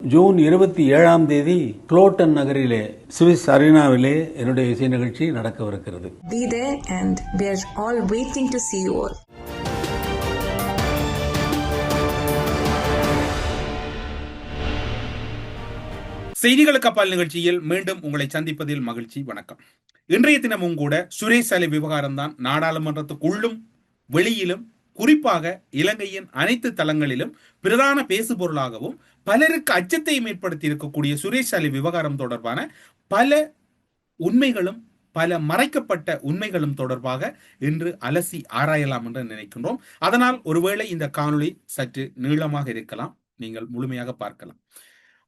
June 27 குளோட்டன் நகரிலே Swiss அரினாவிலே என்னுடைய இசை நிகழ்ச்சி நடக்கவிருக்கிறது. Be there and we are all waiting to see you all. செய்திகளுக்கு அப்பால் நிகழ்ச்சியில் மீண்டும் உங்களை சந்திப்பதில் மகிழ்ச்சி. வணக்கம். இன்றைய தினமும் கூட சுரேஷ் அலை விவகாரம் தான் நாடாளுமன்றத்துக்குள்ளும் வெளியிலும் குறிப்பாக இலங்கையின் அனைத்து தளங்களிலும் பிரதான பேசுபொருளாகவும் பலருக்கு அச்சத்தையும் ஏற்படுத்தி இருக்கக்கூடிய சுரேஷ் அலை விவகாரம் தொடர்பான பல உண்மைகளும் பல மறைக்கப்பட்ட உண்மைகளும் தொடர்பாக இன்று அலசி ஆராயலாம் என்று நினைக்கின்றோம். அதனால் ஒருவேளை இந்த காணொளி சற்று நீளமாக இருக்கலாம், நீங்கள் முழுமையாக பார்க்கலாம்.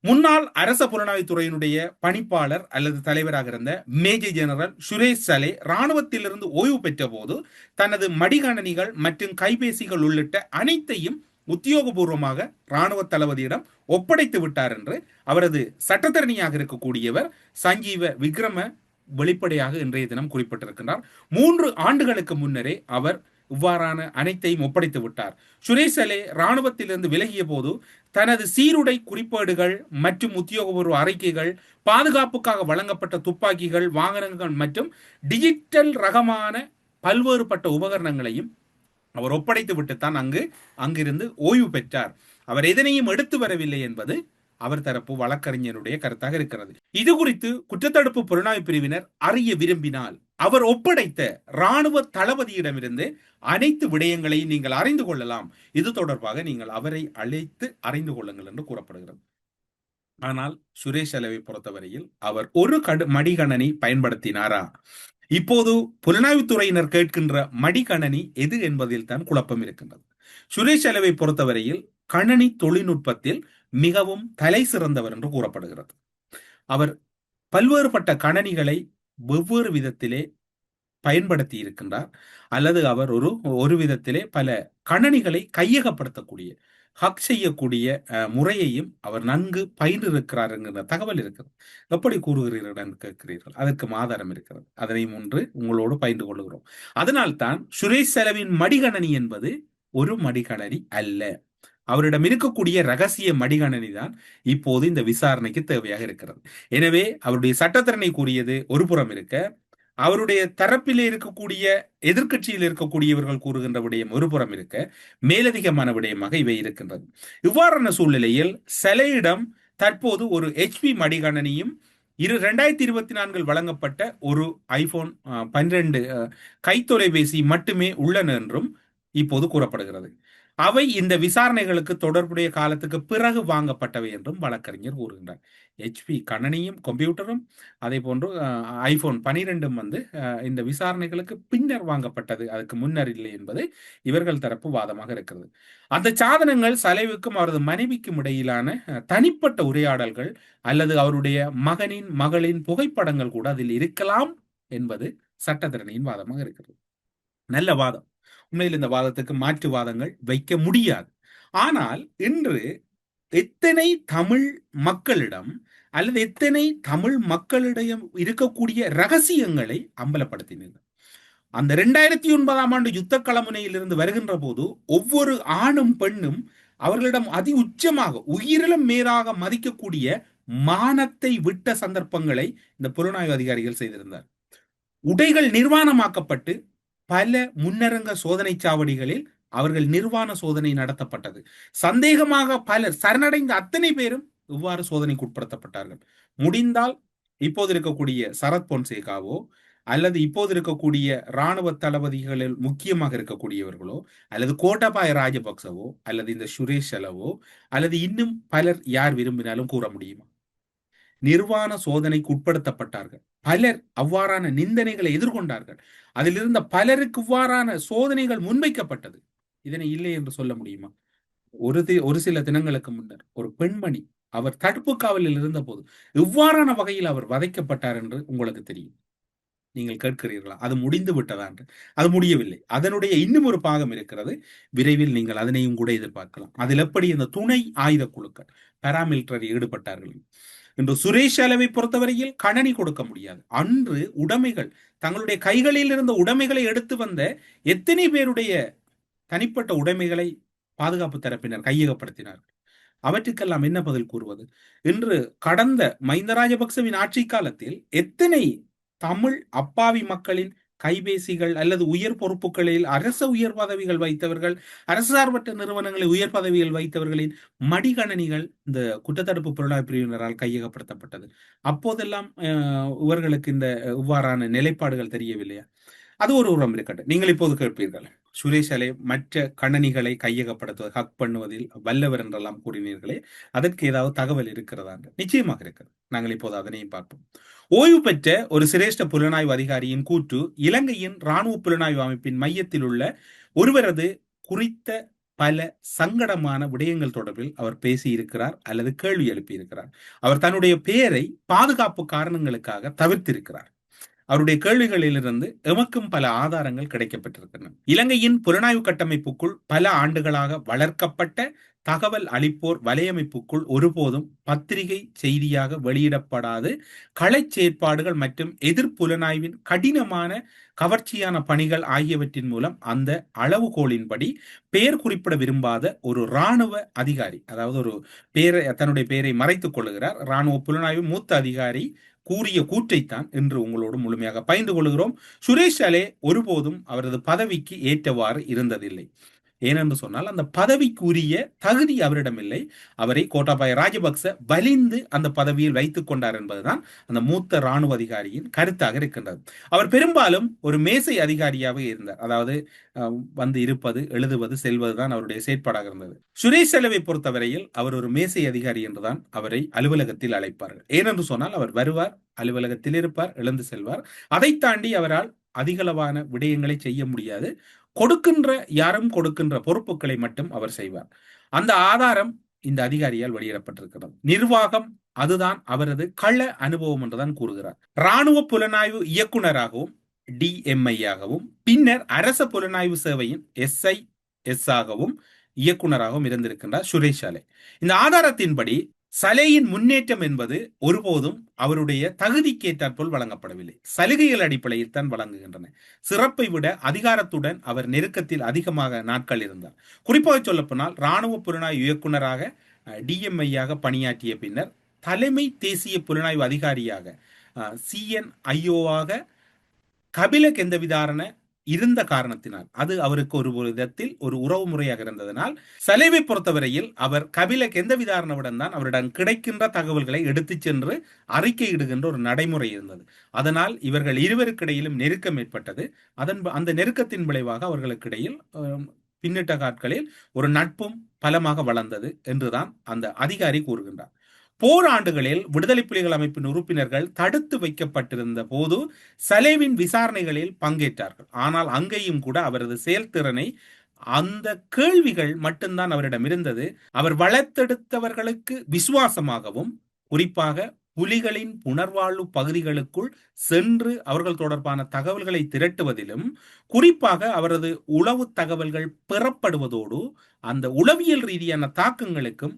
முன்னாள் அரச புலனாய்வுத்துறையினுடைய பணிப்பாளர் அல்லது தலைவராக இருந்த மேஜர் ஜெனரல் சுரேஷ் சலே இராணுவத்திலிருந்து ஓய்வு பெற்ற போது தனது மடிகணனிகள் மற்றும் கைபேசிகள் உள்ளிட்ட அனைத்தையும் உத்தியோகபூர்வமாக இராணுவ தளபதியிடம் ஒப்படைத்து விட்டார் என்று அவரது சட்டத்தரணியாக இருக்கக்கூடியவர் சஞ்சீவ விக்ரம வெளிப்படையாக இன்றைய தினம் குறிப்பிட்டிருக்கின்றார். 3 ஆண்டுகளுக்கு முன்னரே அவர் இவ்வாறான அனைத்தையும் ஒப்படைத்து விட்டார். சுரேஷ் சலே இராணுவத்திலிருந்து விலகிய போது தனது சீருடை குறிப்பேடுகள் மற்றும் உத்தியோகபூர்வ அறிக்கைகள், பாதுகாப்புக்காக வழங்கப்பட்ட துப்பாக்கிகள், வாகனங்கள் மற்றும் டிஜிட்டல் ரகமான பல்வேறுபட்ட உபகரணங்களையும் அவர் ஒப்படைத்து விட்டுத்தான் அங்கிருந்து ஓய்வு பெற்றார். அவர் எதனையும் எடுத்து வரவில்லை என்பது அவர் தரப்பு வழக்கறிஞருடைய கருத்தாக இருக்கிறது. இது குறித்து குற்றத்தடுப்பு புலனாய்வு பிரிவினர் அறிய விரும்பினால் அவர் ஒப்படைத்த இராணுவ தளபதியிடமிருந்து அனைத்து விடயங்களையும் நீங்கள் அறிந்து கொள்ளலாம். இது தொடர்பாக நீங்கள் அவரை அழைத்து அறிந்து கொள்ளுங்கள் என்று கூறப்படுகிறது. ஆனால் சுரேஷ் அலைவை பொறுத்தவரையில் அவர் ஒரு மடிகணனி பயன்படுத்தினாரா? இப்போது புலனாய்வுத்துறையினர் கேட்கின்ற மடிகணனி எது என்பதில் தான் குழப்பம் இருக்கின்றது. சுரேஷ் அலைவை பொறுத்தவரையில் கணனி தொழில்நுட்பத்தில் மிகவும் தலை சிறந்தவர் என்று கூறப்படுகிறது. அவர் பல்வேறுபட்ட கணனிகளை வெவ்வேறு விதத்திலே பயன்படுத்தி இருக்கின்றார், அல்லது அவர் ஒரு விதத்திலே பல கணனிகளை கையகப்படுத்தக்கூடிய ஹக் செய்யக்கூடிய முறையையும் அவர் நன்கு பயின்றிருக்கிறார் என்கிற தகவல் இருக்கிறது. எப்படி கூறுகிறீர்கள் என்று கேட்கிறீர்கள். அதற்கு ஆதாரம் இருக்கிறது. அதனை முன்று உங்களோடு பயின்று கொள்ளுகிறோம். அதனால்தான் சுரேஷ் சலேவின் மடிகணனி என்பது ஒரு மடிகணனி அல்ல. அவரிடம் இருக்கக்கூடிய ரகசிய மடிகணனி தான் இப்போது இந்த விசாரணைக்கு தேவையாக இருக்கிறது. எனவே அவருடைய சட்டத்தரணை கூறியது ஒரு புறம் இருக்க, அவருடைய தரப்பிலே இருக்கக்கூடிய எதிர்கட்சியில் இருக்கக்கூடியவர்கள் கூறுகின்ற விடயம் ஒரு புறம் இருக்க, மேலதிகமான விடயமாக இவை இருக்கின்றது. இவ்வாறான சூழ்நிலையில் சலேயிடம் தற்போது ஒரு HP மடிகணனியும் 2024 வழங்கப்பட்ட ஒரு iPhone 12 கைத்தொலைபேசி மட்டுமே உள்ளன என்றும் இப்போது கூறப்படுகிறது. அவை இந்த விசாரணைகளுக்கு தொடர்புடைய காலத்துக்கு பிறகு வாங்கப்பட்டவை என்றும் வழக்கறிஞர் கூறுகின்றார். HP கணனியும் கம்ப்யூட்டரும் அதே போன்று iPhone 12 இந்த விசாரணைகளுக்கு பின்னர் வாங்கப்பட்டது, அதுக்கு முன்னர் இல்லை என்பது இவர்கள் தரப்பு வாதமாக இருக்கிறது. அந்த சாதனங்கள் சலேவுக்கும் அவரது மனைவிக்கும் இடையிலான தனிப்பட்ட உரையாடல்கள் அல்லது அவருடைய மகளின் புகைப்படங்கள் கூட அதில் இருக்கலாம் என்பது சட்டத்தரணியின் வாதமாக இருக்கிறது. நல்ல வாதம். உண்மையில் இந்த வாதத்துக்கு மாற்று வாதங்கள் வைக்க முடியாது. ஆனால் இன்று எத்தனை தமிழ் மக்களிடம் அல்லது எத்தனை தமிழ் மக்களிடம் இருக்கக்கூடிய ரகசியங்களை அம்பலப்படுத்தினீர்கள். அந்த 2009 யுத்த களமுனையிலிருந்து வருகின்ற போது ஒவ்வொரு ஆணும் பெண்ணும் அவர்களிடம் அதி உச்சமாக உயிரிலும் மேலாக மதிக்கக்கூடிய மானத்தை விட்ட சந்தர்ப்பங்களை இந்த புலனாய்வு அதிகாரிகள் செய்திருந்தார். உடைகள் நிர்வாணமாக்கப்பட்டு பல முன்னரங்க சோதனை சாவடிகளில் அவர்கள் நிர்வாண சோதனை நடத்தப்பட்டது. சந்தேகமாக பலர் சரணடைந்த அத்தனை பேரும் இவ்வாறு சோதனைக்கு உட்படுத்தப்பட்டார்கள். முடிந்தால் இப்போது இருக்கக்கூடிய சரத் பொன்சேகாவோ அல்லது இப்போது இருக்கக்கூடிய இராணுவ தளபதிகளில் முக்கியமாக இருக்கக்கூடியவர்களோ அல்லது கோட்டாபாய ராஜபக்சவோ அல்லது இந்த சுரேஷ் சலவோ அல்லது இன்னும் பலர் யார் விரும்பினாலும் கூற முடியுமா? நிர்வாண சோதனைக்கு உட்படுத்தப்பட்டார்கள். பலர் அவ்வாறான நிந்தனைகளை எதிர்கொண்டார்கள். அதில் இருந்த பலருக்கு இவ்வாறான சோதனைகள் முன்வைக்கப்பட்டது. இதனை இல்லை என்று சொல்ல முடியுமா? ஒரு சில தினங்களுக்கு முன்னர் ஒரு பெண்மணி அவர் தடுப்பு காவலில் இருந்த போது இவ்வாறான வகையில் அவர் வதைக்கப்பட்டார் என்று உங்களுக்கு தெரியும். நீங்கள் கேட்கிறீர்களா அது முடிந்து விட்டதா என்று? அது முடியவில்லை. அதனுடைய இன்னும் ஒரு பாகம் இருக்கிறது. விரைவில் நீங்கள் அதனையும் கூட எதிர்பார்க்கலாம். அதில் எப்படி இந்த துணை ஆயுத குழுக்கள் பாராமிலிட்டரி ஈடுபட்டார்கள். இன்று சுரேஷ் அலைவை பொறுத்தவரையில் கணனி கொடுக்க முடியாது. அன்று உடைமைகள், தங்களுடைய கைகளில் இருந்த உடைமைகளை எடுத்து வந்த எத்தனை பேருடைய தனிப்பட்ட உடைமைகளை பாதுகாப்பு தரப்பினர் கையகப்படுத்தினார்கள். அவற்றுக்கெல்லாம் என்ன பதில் கூறுவது? இன்று கடந்த மஹிந்த ராஜபக்சவின் ஆட்சி காலத்தில் எத்தனை தமிழ் அப்பாவி மக்களின் கைபேசிகள் அல்லது உயர் பொறுப்புகளில் அரச உயர் பதவிகள் வைத்தவர்கள், அரசு சார்பற்ற நிறுவனங்களில் உயர் பதவிகள் வைத்தவர்களின் மடிகணனிகள் இந்த குற்றத்தடுப்பு புலனாய்வு பிரிவினரால் கையகப்படுத்தப்பட்டது. அப்போதெல்லாம் இவர்களுக்கு இந்த இவ்வாறான நிலைப்பாடுகள் தெரியவில்லையா? அது ஒரு உரம் இருக்கட்டும். நீங்கள் இப்போது கேட்பீர்கள், சுரேஷ் அலே மற்ற கணனிகளை கையகப்படுத்துவது, ஹக் பண்ணுவதில் வல்லவர் என்றெல்லாம் கூறினீர்களே, அதற்கு ஏதாவது தகவல் இருக்கிறதா? நிச்சயமாக இருக்கிறது. நாங்கள் இப்போது அதனையும் பார்ப்போம். ஓய்வு பெற்ற ஒரு சிரேஷ்ட புலனாய்வு அதிகாரியின் கூற்று, இலங்கையின் இராணுவ புலனாய்வு அமைப்பின் மையத்தில் உள்ள ஒருவரது குறித்த பல சங்கடமான விடயங்கள் தொடர்பில் அவர் பேசியிருக்கிறார் அல்லது கேள்வி எழுப்பியிருக்கிறார். அவர் தன்னுடைய பெயரை பாதுகாப்பு காரணங்களுக்காக தவிர்த்திருக்கிறார். அவருடைய கேள்விகளிலிருந்து எமக்கும் பல ஆதாரங்கள் கிடைக்கப்பட்டிருக்கின்றன. இலங்கையின் புலனாய்வு கட்டமைப்புக்குள் பல ஆண்டுகளாக வளர்க்கப்பட்ட தகவல் அளிப்போர் வலையமைப்புக்குள் ஒருபோதும் பத்திரிகை செய்தியாக வெளியிடப்படாது களை செயற்பாடுகள் மற்றும் எதிர்ப்புலனாய்வின் கடினமான கவர்ச்சியான பணிகள் ஆகியவற்றின் மூலம் அந்த அளவுகோலின்படி பெயர் குறிப்பிட விரும்பாத ஒரு இராணுவ அதிகாரி, அதாவது ஒரு தன்னுடைய பெயரை மறைத்துக் கொள்ளுகிறார் இராணுவ புலனாய்வு மூத்த அதிகாரி கூறிய கூற்றைத்தான் இன்று உங்களோடு முழுமையாக பகிர்ந்து கொள்கிறோம். சுரேஷ் அலே ஒருபோதும் அவரது பதவிக்கு ஏற்றவாறு இருந்ததில்லை. ஏனென்று சொன்னால் அந்த பதவிக்குரிய தகுதி அவரிடம் இல்லை. அவரை கோட்டாபாய ராஜபக்ச வலிந்து அந்த பதவியில் வைத்துக் கொண்டார் என்பதுதான் அந்த மூத்த இராணுவ அதிகாரியின் கருத்தாக இருக்கின்றது. அவர் பெரும்பாலும் ஒரு மேசை அதிகாரியாக இருந்தார். அதாவது வந்து இருப்பது, எழுதுவது, செல்வதுதான் அவருடைய செயற்பாடாக இருந்தது. சுரேஷ் அலேவை பொறுத்தவரையில் அவர் ஒரு மேசை அதிகாரி என்றுதான் அவரை அலுவலகத்தில் அழைப்பார்கள். ஏனென்று சொன்னால் அவர் வருவார், அலுவலகத்தில் இருப்பார், எழுந்து செல்வார். அதை தாண்டி அவரால் அதிகளவான விடயங்களை செய்ய முடியாது. யாரும் கொடுக்கின்ற பொறுப்புகளை மட்டும் அவர் செய்வார். அந்த ஆதாரம் இந்த அதிகாரியால் வெளியிடப்பட்டிருக்கிறது. நிர்வாகம் அதுதான் அவரது கள அனுபவம் என்றுதான் கூறுகிறார். இராணுவ புலனாய்வு இயக்குநராகவும் DMI ஆகவும் பின்னர் அரச புலனாய்வு சேவையின் SIS ஆகவும் இயக்குநராகவும் இருந்திருக்கின்றார் சுரேஷ் அலே. இந்த ஆதாரத்தின்படி சலேயின் முன்னேற்றம் என்பது ஒருபோதும் அவருடைய தகுதிக்கேற்றாற்போல் வழங்கப்படவில்லை. சலுகைகள் அடிப்படையில் தான் வழங்குகின்றன. சிறப்பை விட அதிகாரத்துடன் அவர் நெருக்கத்தில் அதிகமாக நாட்கள் இருந்தார். குறிப்பாக சொல்லப்போனால் இராணுவ புலனாய்வு இயக்குநராக DMI பணியாற்றிய பின்னர் தலைமை தேசிய புலனாய்வு அதிகாரியாக CNIO கபிலக் எந்த விதாரண இருந்த காரணத்தினால், அது அவருக்கு ஒரு விதத்தில் ஒரு உறவு முறையாக இருந்ததனால், சலேவை பொறுத்தவரையில் அவர் கபிலக் எந்த விதாரணவுடன் தான் அவரிடம் கிடைக்கின்ற தகவல்களை எடுத்துச் சென்று அறிக்கையிடுகின்ற ஒரு நடைமுறை இருந்தது. அதனால் இவர்கள் இருவருக்கிடையிலும் நெருக்கம் ஏற்பட்டது. அந்த நெருக்கத்தின் விளைவாக அவர்களுக்கிடையில் பின்னிட்ட காட்களில் ஒரு நட்பும் பலமாக வளர்ந்தது என்றுதான் அந்த அதிகாரி கூறுகின்றார். போராண்டுகளில் விடுதலை புலிகள் அமைப்பின் உறுப்பினர்கள் தடுத்து வைக்கப்பட்டிருந்த போது சலேவின் விசாரணைகளில் பங்கேற்றார்கள். ஆனால் அங்கேயும் கூட அவரது செயல்திறனை, அந்த கேள்விகள் மட்டும்தான் அவரிடம் இருந்தது. அவர் வளர்த்தெடுத்தவர்களுக்கு விசுவாசமாகவும், குறிப்பாக புலிகளின் புனர்வாழ்வு பகுதிகளுக்குள் சென்று அவர்கள் தொடர்பான தகவல்களை திரட்டுவதிலும், குறிப்பாக அவரது உளவு தகவல்கள் பெறப்படுவதோடு அந்த உளவியல் ரீதியான தாக்கங்களுக்கும்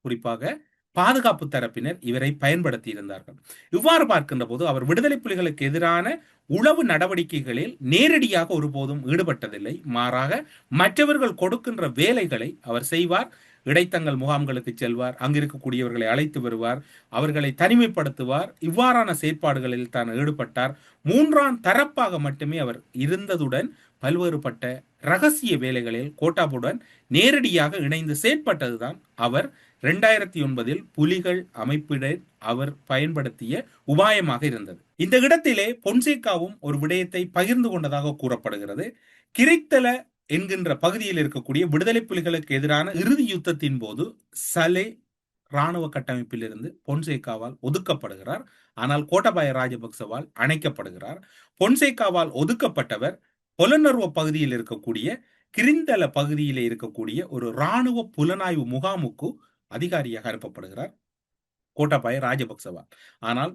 குறிப்பாக பாதுகாப்பு தரப்பினர் இவரை பயன்படுத்தி இருந்தார்கள். இவ்வாறு பார்க்கின்ற போது அவர் விடுதலை புலிகளுக்கு எதிரான உளவு நடவடிக்கைகளில் நேரடியாக ஒருபோதும் ஈடுபட்டதில்லை. மாறாக மற்றவர்கள் கொடுக்கின்ற வேலைகளை அவர் செய்வார். இடைத்தங்கள் முகாம்களுக்கு செல்வார், அங்கிருக்கக்கூடியவர்களை அழைத்து வருவார், அவர்களை தனிமைப்படுத்துவார். இவ்வாறான செயற்பாடுகளில் தான் ஈடுபட்டார். மூன்றாம் தரப்பாக மட்டுமே அவர் இருந்ததுடன் பல்வேறுபட்ட ரகசிய வேலைகளில் கோட்டாபுடன் நேரடியாக இணைந்து செயற்பட்டதுதான் அவர் 2009 புலிகள் அமைப்பினர் அவர் பயன்படுத்திய உபாயமாக இருந்தது. இந்த இடத்திலே பொன்சேகாவும் ஒரு விடயத்தை பகிர்ந்து கொண்டதாக கூறப்படுகிறது. கிரித்தல என்கின்ற பகுதியில் இருக்கக்கூடிய விடுதலை புலிகளுக்கு எதிரான இறுதி யுத்தத்தின் போது சலே இராணுவ கட்டமைப்பில் இருந்து பொன்சேகாவால் ஒதுக்கப்படுகிறார். ஆனால் கோட்டாபாய ராஜபக்சவால் அணைக்கப்படுகிறார். பொன்சேகாவால் ஒதுக்கப்பட்டவர் பொலனர்வ பகுதியில் இருக்கக்கூடிய கிரிந்தல பகுதியிலே இருக்கக்கூடிய ஒரு இராணுவ புலனாய்வு முகாமுக்கு அதிகாரியாக அனுப்பப்படுகிறார் கோட்டாபாய ராஜபக்சவால். ஆனால்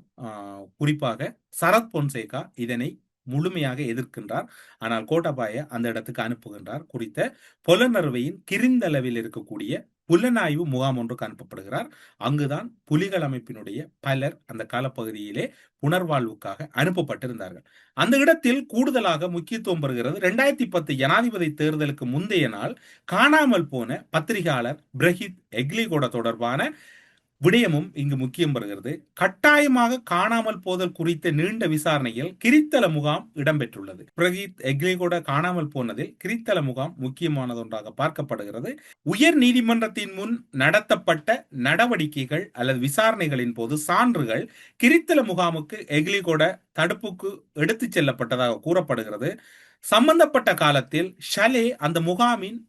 குறிப்பாக சரத் பொன்சேகா இதனை முழுமையாக எதிர்க்கின்றார். ஆனால் கோட்டாபாய அந்த இடத்துக்கு அனுப்புகின்றார். குறித்த பொலனர்வையின் கிரிந்தளவில் இருக்கக்கூடிய புலனாய்வு முகாம் ஒன்றுக்கு அனுப்பப்படுகிறார். அங்குதான் புலிகள் அமைப்பினுடைய பலர் அந்த காலப்பகுதியிலே புனர்வாழ்வுக்காக அனுப்பப்பட்டிருந்தார்கள். அந்த இடத்தில் கூடுதலாக முக்கியத்துவம் பெறுகிறது 2010 ஜனாதிபதி தேர்தலுக்கு முந்தைய நாள் காணாமல் போன பத்திரிகையாளர் பிரஹித் எக்லிகோட தொடர்பான விடயமும் இங்கு முக்கியம் பெறுகிறது. கட்டாயமாக காணாமல் போதல் குறித்த நீண்ட விசாரணையில் கிரித்தல முகாம் இடம்பெற்றுள்ளது. பிரகீத் எக்லிகோட காணாமல் போனதில் கிரித்தல முகாம் முக்கியமானது ஒன்றாக பார்க்கப்படுகிறது. உயர் நீதிமன்றத்தின் முன் நடத்தப்பட்ட நடவடிக்கைகள் அல்லது விசாரணைகளின் போது சான்றுகள் கிரித்தல முகாமுக்கு எக்லிகோட தடுப்புக்கு எடுத்துச் செல்லப்பட்டதாக கூறப்படுகிறது. சம்பந்தப்பட்ட காலத்தில் ஷலே அந்த முகாமின்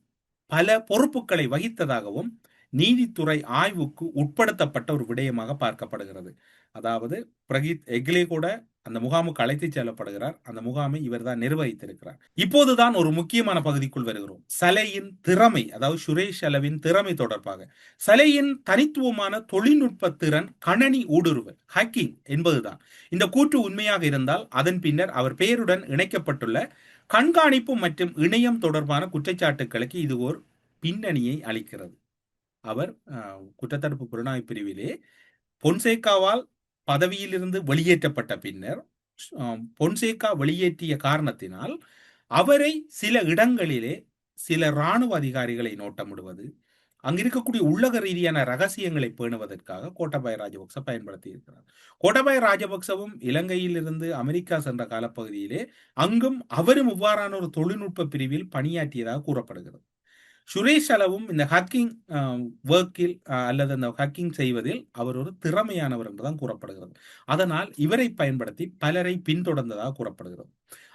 பல பொறுப்புகளை வகித்ததாகவும் நீதித்துறை ஆய்வுக்கு உட்படுத்தப்பட்ட ஒரு விடயமாக பார்க்கப்படுகிறது. அதாவது பிரகீத் எக்லே கூட அந்த முகாமுக்கு அழைத்து செல்லப்படுகிறார். அந்த முகாமை இவர் தான் நிர்வகித்திருக்கிறார். இப்போதுதான் ஒரு முக்கியமான பகுதிக்குள் வருகிறோம். சலையின் திறமை, அதாவது சுரேஷ் சலவின் திறமை தொடர்பாக. சலையின் தனித்துவமான தொழில்நுட்ப திறன் கணனி ஊடுருவல், ஹேக்கிங் என்பதுதான். இந்த கூற்று உண்மையாக இருந்தால் அதன் பின்னர் அவர் பெயருடன் இணைக்கப்பட்டுள்ள கண்காணிப்பு மற்றும் இணையம் தொடர்பான குற்றச்சாட்டுகளுக்கு இது ஒரு பின்னணியை அளிக்கிறது. அவர் குற்றத்தடுப்பு புலனாய்வு பிரிவிலே பொன்சேகாவால் பதவியிலிருந்து வெளியேற்றப்பட்ட பின்னர் பொன்சேகா வெளியேற்றிய காரணத்தினால் அவரை சில இடங்களிலே சில இராணுவ அதிகாரிகளை நோட்டமிடுவது, அங்கு இருக்கக்கூடிய உள்ளக ரீதியான ரகசியங்களை பேணுவதற்காக கோட்டாபய ராஜபக்ச பயன்படுத்தி இருக்கிறார். கோட்டாபய ராஜபக்சவும் இலங்கையிலிருந்து அமெரிக்கா சென்ற காலப்பகுதியிலே அங்கும் அவரும் இவ்வாறான ஒரு தொழில்நுட்ப பிரிவில் பணியாற்றியதாக கூறப்படுகிறது. சுரேஷ் அளவும் இந்த ஹேக்கிங் ஒர்க்கில் அல்லது அந்த ஹேக்கிங் செய்வதில் அவர் ஒரு திறமையானவர் என்றுதான் கூறப்படுகிறது. அதனால் இவரை பயன்படுத்தி பலரை பின்தொடர்ந்ததாக கூறப்படுகிறது.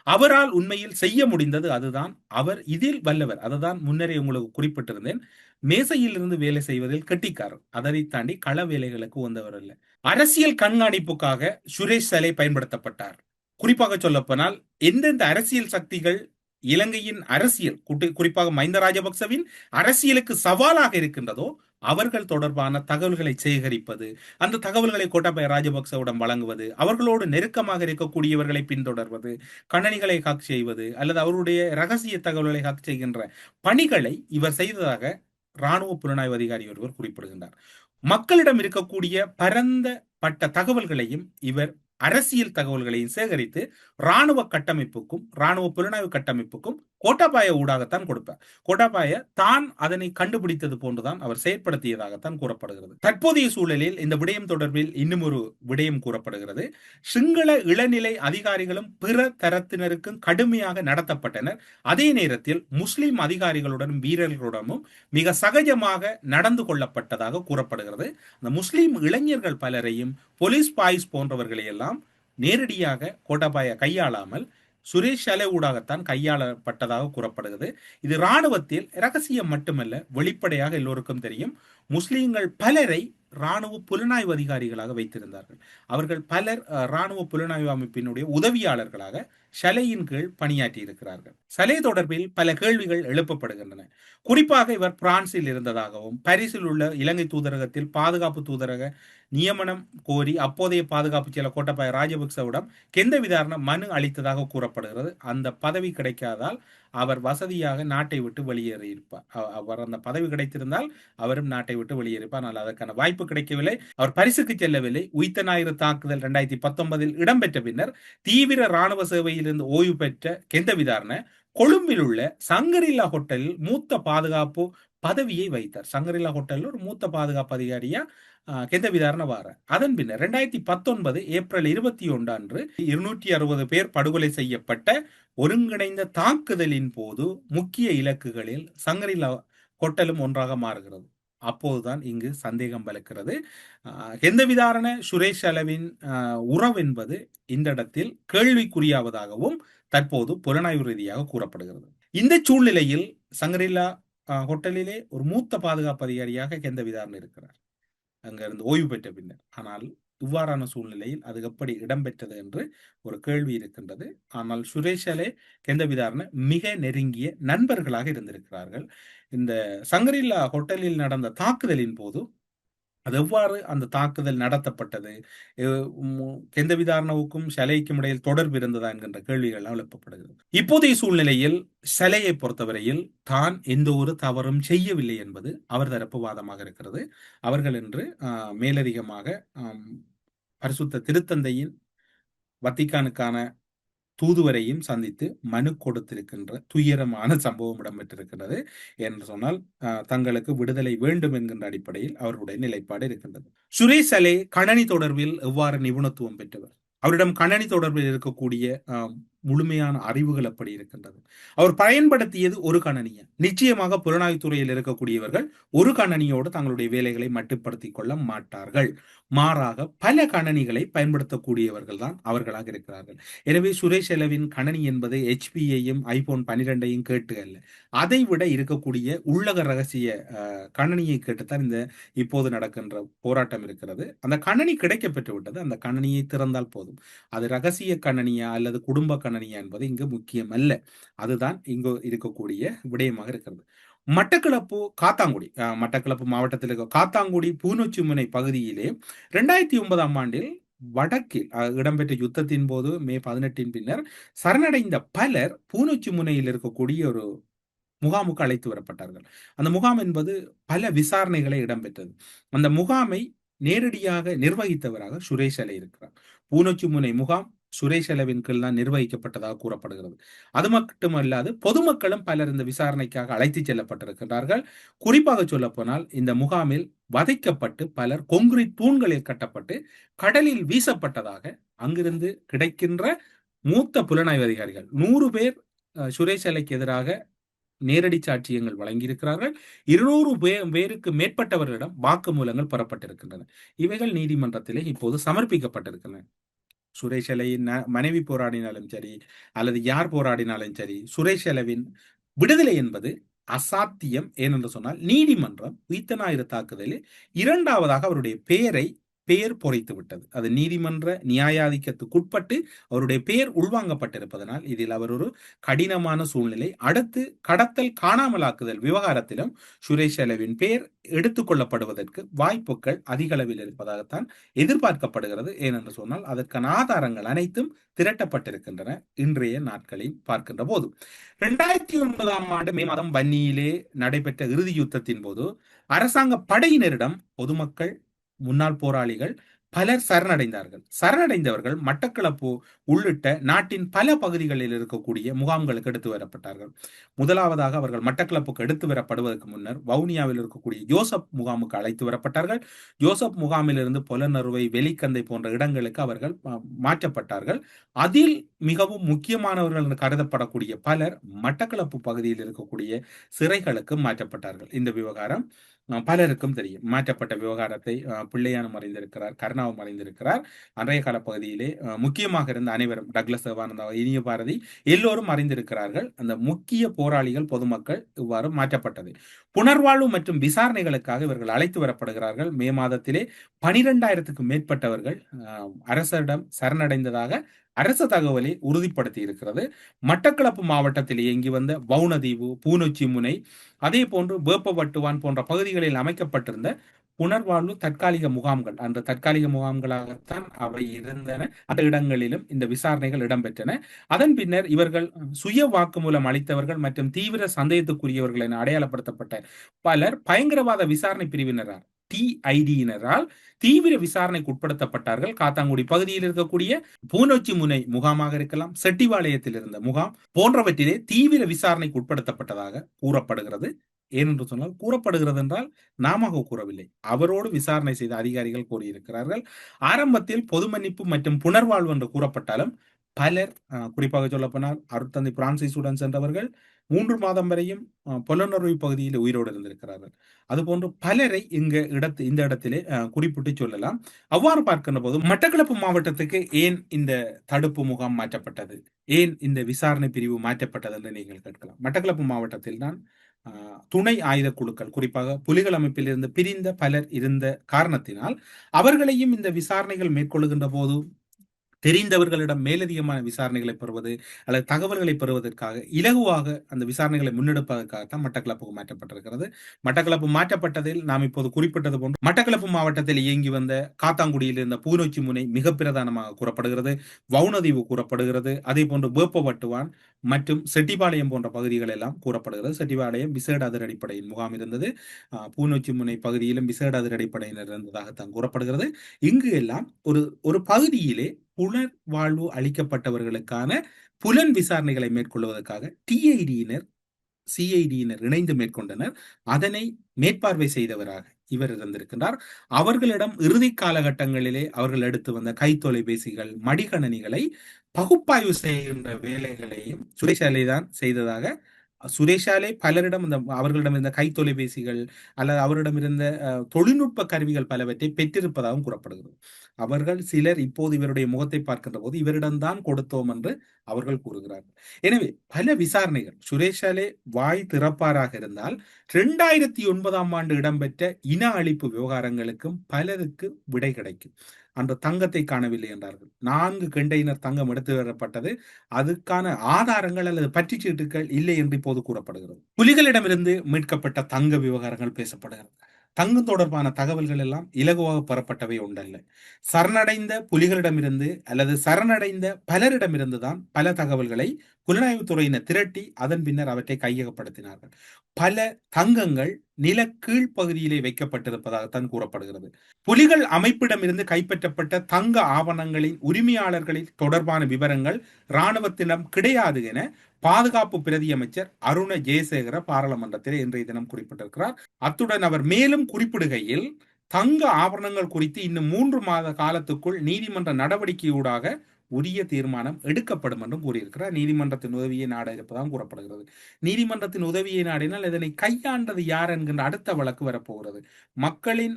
அவரால் உண்மையில் செய்ய முடிந்தது அதுதான். அவர் இதில் வல்லவர். அதுதான் முன்னரே உங்களுக்கு குறிப்பிட்டிருந்தேன். மேசையில் இருந்து வேலை செய்வதில் கெட்டிக்காரர். அதனை தாண்டி கள வேலைகளுக்கு வந்தவர் அல்ல. அரசியல் கண்காணிப்புக்காக சுரேஷ் சலே பயன்படுத்தப்பட்டார். குறிப்பாக சொல்லப்போனால் எந்தெந்த அரசியல் சக்திகள் இலங்கையின் அரசியல், குறிப்பாக மஹிந்த ராஜபக்சவின் அரசியலுக்கு சவாலாக இருக்கின்றதோ அவர்கள் தொடர்பான தகவல்களை சேகரிப்பது, அந்த தகவல்களை கோட்டாபய ராஜபக்சவிடம் வழங்குவது, அவர்களோடு நெருக்கமாக இருக்கக்கூடியவர்களை பின்தொடர்வது, கணனிகளை ஹாக் செய்வது அல்லது அவருடைய ரகசிய தகவல்களை ஹாக் செய்கின்ற பணிகளை இவர் செய்ததாக இராணுவ புலனாய்வு அதிகாரி ஒருவர் குறிப்பிடுகின்றார். மக்களிடம் இருக்கக்கூடிய பரந்த பட்ட தகவல்களையும் இவர் அரசியல் தகவல்களையும் சேகரித்து இராணுவ கட்டமைப்புக்கும் இராணுவ புலனாய்வு கட்டமைப்புக்கும் கோட்டாபாய ஊடாகத்தான் கொடுப்பார். கோட்டாபாய தான் அதனை கண்டுபிடித்தது போன்றுதான் அவர் செயற்படுத்தியதாகத்தான் கூறப்படுகிறது. தற்போதைய சூழலில் இந்த விடயம் தொடர்பில் இன்னும் ஒரு விடயம் கூறப்படுகிறது. சிங்கள இளநிலை அதிகாரிகளும் பிற தரத்தினருக்கும் கடுமையாக நடத்தப்பட்டனர். அதே நேரத்தில் முஸ்லிம் அதிகாரிகளுடனும் வீரர்களுடனும் மிக சகஜமாக நடந்து கொள்ளப்பட்டதாக கூறப்படுகிறது. அந்த முஸ்லிம் இளைஞர்கள் பலரையும் போலீஸ் பாய்ஸ் போன்றவர்களை எல்லாம் நேரடியாக கோட்டாபாய கையாளாமல் சுரேஷ் சலே ஊடாகத்தான் கையாளப்பட்டதாக கூறப்படுகிறது. இது இராணுவத்தில் இரகசியம் மட்டுமல்ல, வெளிப்படையாக எல்லோருக்கும் தெரியும். முஸ்லிம்கள் பலரை இராணுவ புலனாய்வு அதிகாரிகளாக வைத்திருந்தார்கள். அவர்கள் பலர் இராணுவ புலனாய்வு அமைப்பினுடைய உதவியாளர்களாக சலேயின் கீழ் பணியாற்றி இருக்கிறார்கள். சலே தொடர்பில் பல கேள்விகள் எழுப்பப்படுகின்றன. குறிப்பாக இவர் பிரான்சில் இருந்ததாகவும் பாரிஸில் உள்ள இலங்கை தூதரகத்தில் பாதுகாப்பு தூதரக நியமனம் கோரி அப்போதைய பாதுகாப்பு செயலர் கோட்டாபய ராஜபக்சவிடம் எந்த விதாரண மனு அளித்ததாக கூறப்படுகிறது. அந்த பதவி கிடைக்காதால் அவர் வசதியாக நாட்டை விட்டு வெளியேறியிருப்பார். அவர் அந்த பதவி கிடைத்திருந்தால் அவரும் நாட்டை விட்டு வெளியேறிப்பார். ஆனால் அதற்கான வாய்ப்பு கிடைக்கவில்லை. அவர் பரிசுக்கு செல்லவில்லை. உயிர்த்த ஞாயிறு தாக்குதல் 2019 இடம்பெற்ற பின்னர் தீவிர இராணுவ சேவையிலிருந்து ஓய்வு பெற்ற கெந்த விதாரண கொழும்பில் உள்ள சங்கரில்லா ஹோட்டலில் மூத்த பாதுகாப்பு பதவியை வைத்தார். சங்கரில்லா ஹோட்டலில் ஒரு மூத்த பாதுகாப்பு அதிகாரியா கெந்த விதாரண வார. அதன் பின்னர் 2019 ஏப்ரல் 21 அன்று 260 பேர் படுகொலை செய்யப்பட்ட ஒருங்கிணைந்த தாக்குதலின் போது முக்கிய இலக்குகளில் சங்கரில்லா ஹோட்டலும் ஒன்றாக மாறுகிறது. அப்போதுதான் இங்கு சந்தேகம் வளர்க்கிறது. எந்த விதாரண சுரேஷ் அளவின் உறவு என்பது இந்த இடத்தில் கேள்விக்குறியாவதாகவும் தற்போது புலனாய்வு ரீதியாக கூறப்படுகிறது. இந்த சூழ்நிலையில் சங்கரில்லா ஹோட்டலிலே ஒரு மூத்த பாதுகாப்பு அதிகாரியாக கெந்த விதாரண இருக்கிறார், அங்கிருந்து ஓய்வு பெற்ற பின்னர். ஆனால் இவ்வாறான சூழ்நிலையில் அது எப்படி இடம்பெற்றது என்று ஒரு கேள்வி இருக்கின்றது. ஆனால் சுரேஷ் சலே கெந்த விதாரண மிக நெருங்கிய நண்பர்களாக இருந்திருக்கிறார்கள். இந்த சங்கரில்லா ஹோட்டலில் நடந்த தாக்குதலின் போது அது எவ்வாறு அந்த தாக்குதல் நடத்தப்பட்டது, கெந்த விதாரணவுக்கும் சலைக்கும் இடையில் தொடர்பு இருந்ததா என்கின்ற கேள்விகள் எழுப்பப்படுகிறது. இப்போதைய சூழ்நிலையில் சலையை பொறுத்தவரையில் தான் எந்த ஒரு தவறும் செய்யவில்லை என்பது அவர் தரப்பு வாதமாக இருக்கிறது. அவர்கள் என்று மேலதிகமாக பரிசுத்த திருத்தந்தையின் வத்திக்கானுக்கான தூதுவரையும் சந்தித்து மனு கொடுத்திருக்கின்ற துயரமான சம்பவம் இடம்பெற்றிருக்கிறது. என்று சொன்னால் தங்களுக்கு விடுதலை வேண்டும் என்கின்ற அடிப்படையில் அவர்களுடைய நிலைப்பாடு இருக்கின்றது. சுரேஷ் சலே கணனி தொடர்பில் எவ்வாறு நிபுணத்துவம் பெற்றவர்? அவரிடம் கணனி தொடர்பில் இருக்கக்கூடிய முழுமையான அறிவுகள் அப்படி இருக்கின்றது. அவர் பயன்படுத்தியது ஒரு கணனியை. நிச்சயமாக புலனாய்வுத்துறையில் இருக்கக்கூடியவர்கள் ஒரு கணனியோடு தங்களுடைய வேலைகளை மட்டுப்படுத்திக் கொள்ள மாட்டார்கள். மாறாக பல கணனிகளை பயன்படுத்தக்கூடியவர்கள் தான் அவர்களாக இருக்கிறார்கள். எனவே சுரேஷ் செலவின் கணனி என்பது ஹெச்பியையும் ஐபோன் 12ஐயும் கேட்டு அல்ல, அதை விட இருக்கக்கூடிய உள்ளக ரகசிய கணனியை கேட்டுத்தான் இந்த இப்போது நடக்கின்ற போராட்டம் இருக்கிறது. அந்த கணனி கிடைக்கப்பெற்று விட்டது. அந்த கணனியை திறந்தால் போதும். அது ரகசிய கணனியா அல்லது குடும்ப கணனியா என்பது இங்கு முக்கியம் அல்ல. அதுதான் இங்கு இருக்கக்கூடிய விடயமாக இருக்கிறது. மட்டக்களப்பு காத்தாங்குடி, மட்டக்களப்பு மாவட்டத்தில் இருக்க காத்தாங்குடி பூனொச்சி முனை பகுதியிலே 2009ஆம் ஆண்டில் வடக்கில் இடம்பெற்ற யுத்தத்தின் போது மே 18 பின்னர் சரணடைந்த பலர் பூனொச்சி முனையில் இருக்கக்கூடிய ஒரு முகாமுக்கு அழைத்து வரப்பட்டார்கள். அந்த முகாம் என்பது பல விசாரணைகளை இடம்பெற்றது. அந்த முகாமை நேரடியாக நிர்வகித்தவராக சுரேஷ் அலை இருக்கிறார். பூனொச்சி முனை முகாம் சுரேஷ் அலவின் கீழ் தான் நிர்வகிக்கப்பட்டதாக கூறப்படுகிறது. அது மட்டுமல்லாது பொதுமக்களும் பலர் இந்த விசாரணைக்காக அழைத்து செல்லப்பட்டிருக்கிறார்கள். குறிப்பாக சொல்ல போனால் இந்த முகாமில் வதைக்கப்பட்டு பலர் கொங்கிரீட் தூண்களில் கட்டப்பட்டு கடலில் வீசப்பட்டதாக அங்கிருந்து கிடைக்கின்ற மூத்த புலனாய்வு அதிகாரிகள் 100 பேர் சுரேஷ் அலைக்கு எதிராக நேரடி சாட்சியங்கள் வழங்கியிருக்கிறார்கள். 200 பேருக்கு மேற்பட்டவர்களிடம் வாக்குமூலங்கள் பெறப்பட்டிருக்கின்றன. இவைகள் நீதிமன்றத்திலே இப்போது சமர்ப்பிக்கப்பட்டிருக்கின்றன. சுரேஷ் அலையின் மனைவி போராடினாலும் சரி அல்லது யார் போராடினாலும் சரி, சுரேஷ் அலவின் விடுதலை என்பது அசாத்தியம். ஏனென்று சொன்னால் நீதிமன்றம் உயிர்த்த தாக்குதலில் 2வதாக அவருடைய பெயர் பொறைத்து விட்டது. அது நீதிமன்ற நியாயாதிக்கத்துக்குட்பட்டு அவருடைய பெயர் உள்வாங்கப்பட்டிருப்பதனால் இதில் அவர் ஒரு கடினமான சூழ்நிலை. அடுத்து கடத்தல் காணாமலாக்குதல் விவகாரத்திலும் சுரேஷ் அலவின் பெயர் எடுத்துக் கொள்ளப்படுவதற்கு வாய்ப்புகள் அதிக அளவில் இருப்பதாகத்தான் எதிர்பார்க்கப்படுகிறது. ஏனென்று சொன்னால் அதற்கான ஆதாரங்கள் அனைத்தும் திரட்டப்பட்டிருக்கின்றன. இன்றைய நாட்களில் பார்க்கின்ற போது 2009ஆம் ஆண்டு மே மாதம் வன்னியிலே நடைபெற்ற இறுதி யுத்தத்தின் போது அரசாங்க படையினரிடம் பொதுமக்கள், முன்னாள் போராளிகள் பலர் சரணடைந்தார்கள். சரணடைந்தவர்கள் மட்டக்களப்பு உள்ளிட்ட நாட்டின் பல பகுதிகளில் இருக்கக்கூடிய முகாம்களுக்கு எடுத்து வரப்பட்டார்கள். முதலாவதாக அவர்கள் மட்டக்களப்புக்கு எடுத்து வரப்படுவதற்கு முன்னர் வவுனியாவில் இருக்கக்கூடிய ஜோசப் முகாமுக்கு அழைத்து வரப்பட்டார்கள். ஜோசப் முகாமிலிருந்து பொலனறுவை, வெளிக்கந்தை போன்ற இடங்களுக்கு அவர்கள் மாற்றப்பட்டார்கள். அதில் மிகவும் முக்கியமானவர்கள் என்று கருதப்படக்கூடிய பலர் மட்டக்களப்பு பகுதியில் இருக்கக்கூடிய சிறைகளுக்கு மாற்றப்பட்டார்கள். இந்த விவகாரம் பலருக்கும் தெரியும். மாற்றப்பட்ட விவகாரத்தை பிள்ளையானும் அறிந்திருக்கிறார், கருணாவும் அறிந்திருக்கிறார். அன்றைய கால பகுதியிலே முக்கியமாக இருந்த அனைவரும், டக்ளஸ் தேவானந்தா, இனிய பாரதி எல்லோரும் அறிந்திருக்கிறார்கள். அந்த முக்கிய போராளிகள், பொதுமக்கள் இவ்வாறு மாற்றப்பட்டது. புனர்வாழ்வு மற்றும் விசாரணைகளுக்காக இவர்கள் அழைத்து வரப்படுகிறார்கள். மே மாதத்திலே 12,000க்கும் மேற்பட்டவர்கள் அரசிடம் சரணடைந்ததாக அரசு தகவலை உறுதிப்படுத்தி இருக்கிறது. மட்டக்களப்பு மாவட்டத்தில் இயங்கி வந்த வவுனதீவு, பூனொச்சி முனை, அதே போன்று வேப்பவட்டுவான் போன்ற பகுதிகளில் அமைக்கப்பட்டிருந்த புனர்வாழ்வு தற்காலிக முகாம்கள், அந்த தற்காலிக முகாம்களாகத்தான் அவை இருந்தன. அந்த இடங்களிலும் இந்த விசாரணைகள் இடம்பெற்றன. அதன் பின்னர் இவர்கள் சுய வாக்குமூலம் அளித்தவர்கள் மற்றும் தீவிர சந்தேகத்துக்குரியவர்கள் என அடையாளப்படுத்தப்பட்ட பலர் பயங்கரவாத விசாரணை பிரிவினரால், டிஐடியினரால் தீவிர விசாரணைக்கு உட்படுத்தப்பட்டார்கள். காத்தாங்குடி பகுதியில் இருக்கக்கூடிய பூனொச்சி முனை முகாமாக இருக்கலாம், செட்டிவாளையத்தில் இருந்த முகாம் போன்றவற்றிலே தீவிர விசாரணைக்கு உட்படுத்தப்பட்டதாக கூறப்படுகிறது. ஏனென்று சொன்னால், கூறப்படுகிறது என்றால் நாம கூறவில்லை, அவரோடு விசாரணை செய்த அதிகாரிகள் கூறியிருக்கிறார்கள். ஆரம்பத்தில் பொது மன்னிப்பு மற்றும் புனர்வாழ்வு என்று கூறப்பட்டாலும் பலர், குறிப்பாக சொல்லப்போனால் அருட்தந்தை பிரான்சிஸுடன் சென்றவர்கள் 3 மாதம் வரையும் பொலனறுவை பகுதியில் உயிரோடு இருந்திருக்கிறார்கள். அதுபோன்று பலரை இந்த இடத்திலே குறிப்பிட்டு சொல்லலாம். அவ்வாறு பார்க்கின்ற போது மட்டக்களப்பு மாவட்டத்துக்கு ஏன் இந்த தடுப்பு முகாம் மாற்றப்பட்டது, ஏன் இந்த விசாரணை பிரிவு மாற்றப்பட்டது என்று நீங்கள் கேட்கலாம். மட்டக்களப்பு மாவட்டத்தில் தான் துணை ஆயுத குழுக்கள், குறிப்பாக புலிகள் அமைப்பில் இருந்து பிரிந்த பலர் இருந்த காரணத்தினால் அவர்களையும் இந்த விசாரணைகள் மேற்கொள்ளுகின்ற போது தெரிந்தவர்களிடம் மேலதிகமான விசாரணைகளை பெறுவது அல்லது தகவல்களை பெறுவதற்காக இலகுவாக அந்த விசாரணைகளை முன்னெடுப்பதற்காகத்தான் மட்டக்களப்புக்கு மாற்றப்பட்டிருக்கிறது. மட்டக்களப்பு மாற்றப்பட்டதில் நாம் இப்போது குறிப்பிட்டது போன்று மட்டக்களப்பு மாவட்டத்தில் இயங்கி வந்த காத்தாங்குடியில் இருந்த பூநொச்சி முனை மிக பிரதானமாக கூறப்படுகிறது. வவுனதீவு கூறப்படுகிறது. அதே போன்று வேப்பவட்டுவான் மற்றும் செட்டிப்பாளையம் போன்ற பகுதிகள் எல்லாம் கூறப்படுகிறது. செட்டிப்பாளையம் விசேட அதிரடிப்படையின் முகாம் இருந்தது. பூநொச்சி முனை பகுதியிலும் விசேட அதிரடிப்படையினர் இருந்ததாகத்தான் கூறப்படுகிறது. இங்கு எல்லாம் ஒரு பகுதியிலே புலர் வாழ்வு அளிக்கப்பட்டவர்களுக்கான புலன் விசாரணைகளை மேற்கொள்வதற்காக டிஐடியினர் சிஐடியினர் இணைந்து மேற்கொண்டனர். அதனை மேற்பார்வை செய்தவராக இவர் இருந்திருக்கின்றார். அவர்களிடம் இறுதி காலகட்டங்களிலே அவர்கள் எடுத்து வந்த கைத்தொலைபேசிகள், மடிகணனிகளை பகுப்பாய்வு செய்கின்ற வேலைகளையும் சுரேஷாலை தான் செய்ததாக, சுரேஷாலே பலரிடம் அவர்களிடம் இருந்த கைத்தொலைபேசிகள் அல்லது அவரிடம் இருந்த தொழில்நுட்ப கருவிகள் பலவற்றை பெற்றிருப்பதாகவும் கூறப்படுகிறது. அவர்கள் சிலர் இப்போது இவருடைய முகத்தை பார்க்கின்ற போது இவரிடம்தான் கொடுத்தோம் என்று அவர்கள் கூறுகிறார்கள். எனவே பல விசாரணைகள் சுரேஷாலே வாய் திறப்பாராக இருந்தால் 2009 ஆண்டு இடம்பெற்ற இன அழிப்பு விவகாரங்களுக்கும் பலருக்கு விடை கிடைக்கும். அந்த தங்கத்தை காணவில்லை என்றார்கள். 4 கண்டெய்னர் தங்கம் எடுத்து வரப்பட்டது. அதுக்கான ஆதாரங்கள் அல்லது பற்றிச்சீட்டுகள் இல்லை என்று இப்போது கூறப்படுகிறது. புலிகளிடமிருந்து மீட்கப்பட்ட தங்க விவகாரங்கள் பேசப்படுகிறது. தங்கம் தொடர்பான தகவல்கள் எல்லாம் இலகுவாக பெறப்பட்டவை ஒன்றல்ல. சரணடைந்த புலிகளிடமிருந்து அல்லது சரணடைந்த பலரிடமிருந்து தான் பல தகவல்களை புலனாய்வுத்துறையினர் திரட்டி அதன் பின்னர் அவற்றை கையகப்படுத்தினார்கள். பல தங்கங்கள் நில கீழ்ப்பகுதியிலே வைக்கப்பட்டிருப்பதாகத்தான் கூறப்படுகிறது. புலிகள் அமைப்பிடமிருந்து கைப்பற்றப்பட்ட தங்க ஆவணங்களின் உரிமையாளர்களின் தொடர்பான விவரங்கள் இராணுவத்திடம் கிடையாது என பாதுகாப்பு பிரதி அமைச்சர் அருண ஜெயசேகர பாராளுமன்றத்தில் இன்றைய தினம் குறிப்பிட்டிருக்கிறார். அத்துடன் அவர் மேலும் குறிப்பிடுகையில் தங்க ஆபரணங்கள் குறித்து இன்னும் 3 மாத காலத்துக்குள் நீதிமன்ற நடவடிக்கையூடாக உரிய தீர்மானம் எடுக்கப்படும் என்றும் கூறியிருக்கிறார். நீதிமன்றத்தின் உதவியை நாட இருப்பதாக கூறப்படுகிறது. நீதிமன்றத்தின் உதவியை நாடினால் இதனை கையாண்டது யார் என்கின்ற அடுத்த வழக்கு வரப்போகிறது. மக்களின்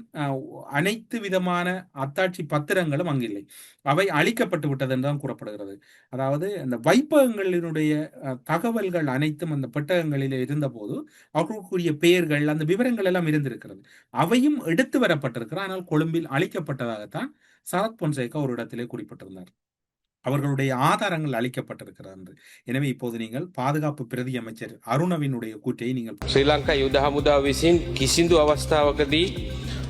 அனைத்து விதமான அத்தாட்சி பத்திரங்களும் அங்கில்லை, அவை அளிக்கப்பட்டு விட்டது என்றுதான் கூறப்படுகிறது. அதாவது அந்த வைப்பகங்களினுடைய தகவல்கள் அனைத்தும் அந்த பெட்டகங்களில் இருந்த போது அவர்களுக்குரிய பெயர்கள் அந்த விவரங்கள் எல்லாம் இருந்திருக்கிறது. அவையும் எடுத்து வரப்பட்டிருக்கிறார். ஆனால் கொழும்பில் அளிக்கப்பட்டதாகத்தான் சரத் பொன்சேகா ஒரு இடத்திலே குறிப்பிட்டிருந்தார். அவர்களுடைய ஆதாரங்கள் அளிக்கப்பட்டிருக்கிறது. எனவே இப்போது நீங்கள் பாதுகாப்பு பிரதி அமைச்சர் அருணவினுடைய கூற்றை நீங்கள் ශ්‍රී ලංකා යුද හමුදාව විසින් කිසිදු අවස්ථාවකදී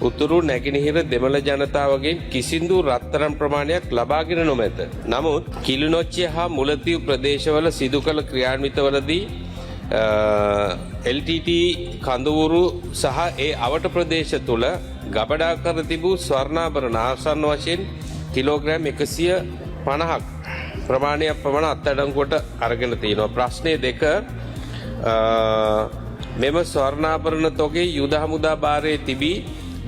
උතුරු නැගෙනහිර දෙමළ ජනතාවගෙන් කිසිදු රත්තරන් ප්‍රමාණයක් ලබාගෙන නොමැත. නමුත් කිලිනොච්චිය හා මුලතිව් ප්‍රදේශවල සිදු කළ ක්‍රියාන්විතවලදී LTT කඳවුරු සහ ඒ අවට ප්‍රදේශ තුළ ගබඩා කර තිබූ ස්වර්ණාභරණ ආසන්න වශයෙන් කිලෝග්‍රෑම් 150ක් ප්‍රමාණයක් පමණ අත්අඩංගුවට අරගෙන තියෙනවා. ප්‍රශ්නය දෙක, මෙම ස්වර්ණාභරණ තොගේ යුද හමුදා භාරයේ තිබී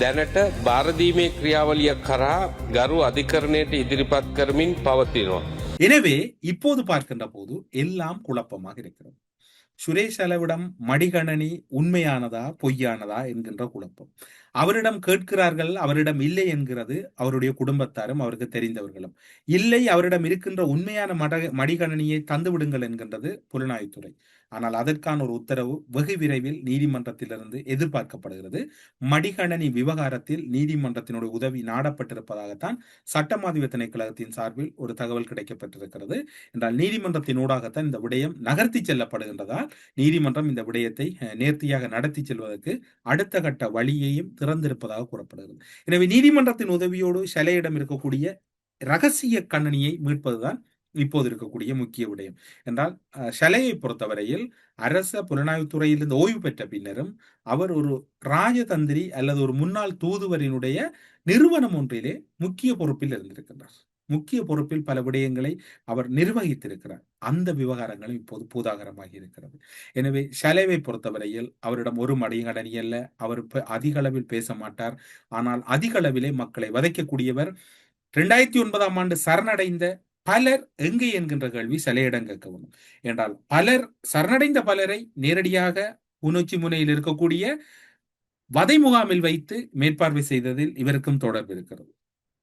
දැනට භාරදීමේ ක්‍රියාවලිය කරා ගරු අධිකරණයට ඉදිරිපත් කරමින් පවතිනවා. எனவே இப்போது பார்க்கின்ற போது எல்லாம் குழப்பமாக இருக்கிறது. சுரேஷ் அளவிடம் மடிகணனி உண்மையானதா பொய்யானதா என்கின்ற குழப்பம். அவரிடம் கேட்கிறார்கள், அவரிடம் இல்லை என்கிறது அவருடைய குடும்பத்தாரும் அவருக்கு தெரிந்தவர்களும். இல்லை, அவரிடம் இருக்கின்ற உண்மையான மடிகணனியை தந்து விடுங்கள் என்கின்றது புலனாய்வுத்துறை. ஆனால் அதற்கான ஒரு உத்தரவு வெகு விரைவில் நீதிமன்றத்திலிருந்து எதிர்பார்க்கப்படுகிறது. மடிகணனி விவகாரத்தில் நீதிமன்றத்தினுடைய உதவி நாடப்பட்டிருப்பதாகத்தான் சட்டமாதிப திணைக்களத்தின் சார்பில் ஒரு தகவல் கிடைக்கப்பட்டிருக்கிறது. என்றால் நீதிமன்றத்தின் ஊடாகத்தான் இந்த விடயம் நகர்த்தி செல்லப்படுகின்றதால் நீதிமன்றம் இந்த விடயத்தை நேர்த்தியாக நடத்தி செல்வதற்கு அடுத்த கட்ட வழியையும் திறந்திருப்பதாக கூறப்படுகிறது. எனவே நீதிமன்றத்தின் உதவியோடு ஷலையிடம் இருக்கக்கூடிய ரகசிய கணனியை மீட்பதுதான் இப்போது இருக்கக்கூடிய முக்கிய விடயம். என்றால் ஷலையை பொறுத்தவரையில் அரச புலனாய்வுத்துறையிலிருந்து ஓய்வு பெற்ற பின்னரும் அவர் ஒரு ராஜதந்திரி அல்லது ஒரு முன்னாள் தூதுவரினுடைய நிறுவனம் ஒன்றிலே முக்கிய பொறுப்பில் இருந்திருக்கின்றார். முக்கிய பொறுப்பில் பல விடயங்களை அவர் நிர்வகித்திருக்கிறார். அந்த விவகாரங்களும் இப்போது பூதாகரமாகி இருக்கிறது. எனவே ஷலைவை பொறுத்தவரையில் அவரிடம் ஒரு மடிகணனி அல்ல, அவர் அதிக அளவில் பேச மாட்டார். ஆனால் அதிக அளவிலே மக்களை வதைக்கக்கூடியவர். 2009 ஆண்டு சரணடைந்த பலர் எங்கே என்கின்ற கேள்வி சிலையிடம் கேட்க வேண்டும். என்றால் பலர் சரணடைந்த பலரை நேரடியாக உணர்ச்சி முனையில் இருக்கக்கூடிய வதை முகாமில் வைத்து மேற்பார்வை செய்ததில் இவருக்கும் தொடர்பு இருக்கிறது.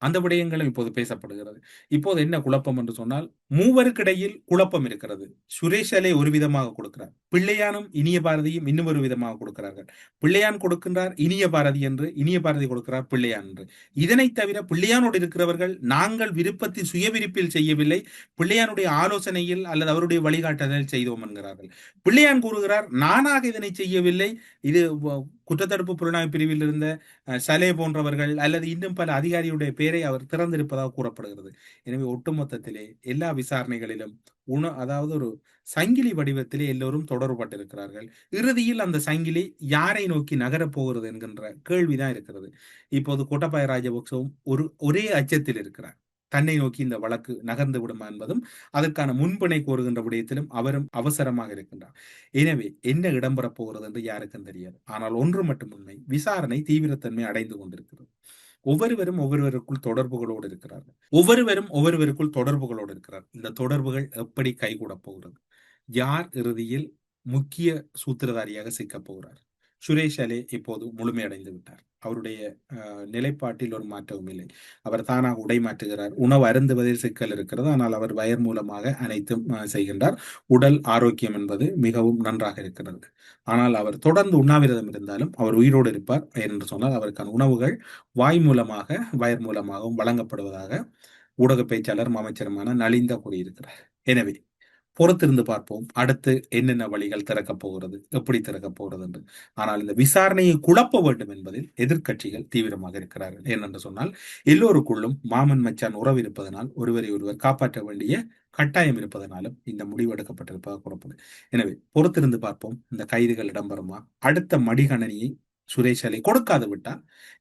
அந்த விடயங்களும் இப்போது பேசப்படுகிறது. இப்போது என்ன குழப்பம் என்று சொன்னால், மூவருக்கிடையில் குழப்பம் இருக்கிறது. சுரேஷ் அலே ஒரு விதமாக கொடுக்கிறார், பிள்ளையானும் இனிய பாரதியும் இன்னும் ஒரு விதமாக கொடுக்கிறார்கள். பிள்ளையான் கொடுக்கின்றார் இனிய பாரதி என்று, இனிய பாரதி கொடுக்கிறார் பிள்ளையான் என்று. இதனை தவிர பிள்ளையானோடு இருக்கிறவர்கள் நாங்கள் விருப்பத்தில் சுய விருப்பில் செய்யவில்லை, பிள்ளையானுடைய ஆலோசனையில் அல்லது அவருடைய வழிகாட்டுதல் செய்தோம் என்கிறார்கள். பிள்ளையான் கூறுகிறார் நானாக இதனை செய்யவில்லை, இது குற்றத்தடுப்பு புலனாய்வு பிரிவில் இருந்த சலே போன்றவர்கள் அல்லது இன்னும் பல அதிகாரியுடைய பெயரை அவர் திறந்திருப்பதாக கூறப்படுகிறது. எனவே ஒட்டுமொத்தத்திலே எல்லா விசாரணைகளிலும் அதாவது ஒரு சங்கிலி வடிவத்திலே எல்லோரும் தொடர்பட்டிருக்கிறார்கள். இறுதியில் அந்த சங்கிலி யாரை நோக்கி நகரப் போகிறது என்கின்ற கேள்விதான் இருக்கிறது. இப்போது கோட்டாபய ராஜபக்சவும் ஒரே அச்சத்தில் இருக்கிறார், தன்னை நோக்கி இந்த வழக்கு நகர்ந்து விடுமா என்பதும் அதற்கான முன்பினை கோருகின்ற விடயத்திலும் அவரும் அவசரமாக இருக்கின்றார். எனவே என்ன இடம்பெறப் போகிறது என்று யாருக்கும் தெரியாது. ஆனால் ஒன்று மட்டும் உண்மை, விசாரணை தீவிரத்தன்மை அடைந்து கொண்டிருக்கிறது. ஒவ்வொருவரும் ஒவ்வொருவருக்குள் தொடர்புகளோடு இருக்கிறார். இந்த தொடர்புகள் எப்படி கைகூடப் போகிறது, யார் இறுதியில் முக்கிய சூத்திரதாரியாக சிக்கப் போகிறார்? சுரேஷ் அலே இப்போது முழுமையடைந்து விட்டார். அவருடைய நிலைப்பாட்டில் ஒரு மாற்றமும் இல்லை. அவர் தானாக உடை மாற்றுகிறார். உணவு அருந்துவதில் சிக்கல் இருக்கிறது, ஆனால் அவர் வயர் மூலமாக அனைத்தும் செய்கின்றார். உடல் ஆரோக்கியம் என்பது மிகவும் நன்றாக இருக்கிறது. ஆனால் அவர் தொடர்ந்து உண்ணாவிரதம் இருந்தாலும் அவர் உயிரோடு இருப்பார் என்று சொன்னால் அவருக்கான உணவுகள் வாய் மூலமாக வயர் மூலமாகவும் வழங்கப்படுவதாக ஊடக பேச்சாளர் அமைச்சருமான நலிந்த கூறியிருக்கிறார். எனவே பொறுத்திருந்து பார்ப்போம், அடுத்து என்னென்ன வழிகள் திறக்கப் போகிறது, எப்படி திறக்கப் போகிறது என்று. ஆனால் இந்த விசாரணையை குழப்ப வேண்டும் என்பதில் எதிர்க்கட்சிகள் தீவிரமாக இருக்கிறார்கள். ஏனென்று சொன்னால் எல்லோருக்குள்ளும் மாமன் மச்சான் உறவு இருப்பதனால் ஒருவரை ஒருவர் காப்பாற்ற வேண்டிய கட்டாயம் இருப்பதனாலும் இந்த முடிவு எடுக்கப்பட்டிருப்பதாக கூறப்படுது. எனவே பொறுத்திருந்து பார்ப்போம், இந்த கைதுகள் இடம்பெறுமா? அடுத்த மடிகணனியை சுரேஷ் அலை கொடுக்காது விட்டால்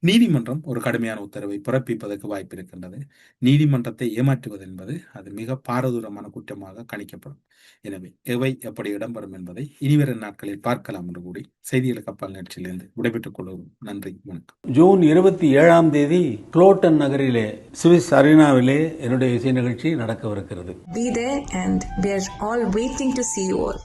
நீதிமன்றம் ஒரு கடுமையான உத்தரவை பிறப்பிப்பதற்கு வாய்ப்பு இருக்கின்றது. நீதிமன்றத்தை ஏமாற்றுவது என்பது அது மிக பாரதூரமான குற்றமாக கணிக்கப்படும். எனவே எவை எப்படி இடம்பெறும் என்பதை இனிவரும் நாட்களில் பார்க்கலாம் என்று கூறி செய்திகளுக்கு அப்பால் நிகழ்ச்சியிலிருந்து விடைபெற்றுக் கொள்வோம். நன்றி, வணக்கம். ஜூன் 27 குளோட்டன் நகரிலே சுவிஸ் அரினாவிலே என்னுடைய இசை நிகழ்ச்சி நடக்கவிருக்கிறது. Be there and we are all waiting to see you all.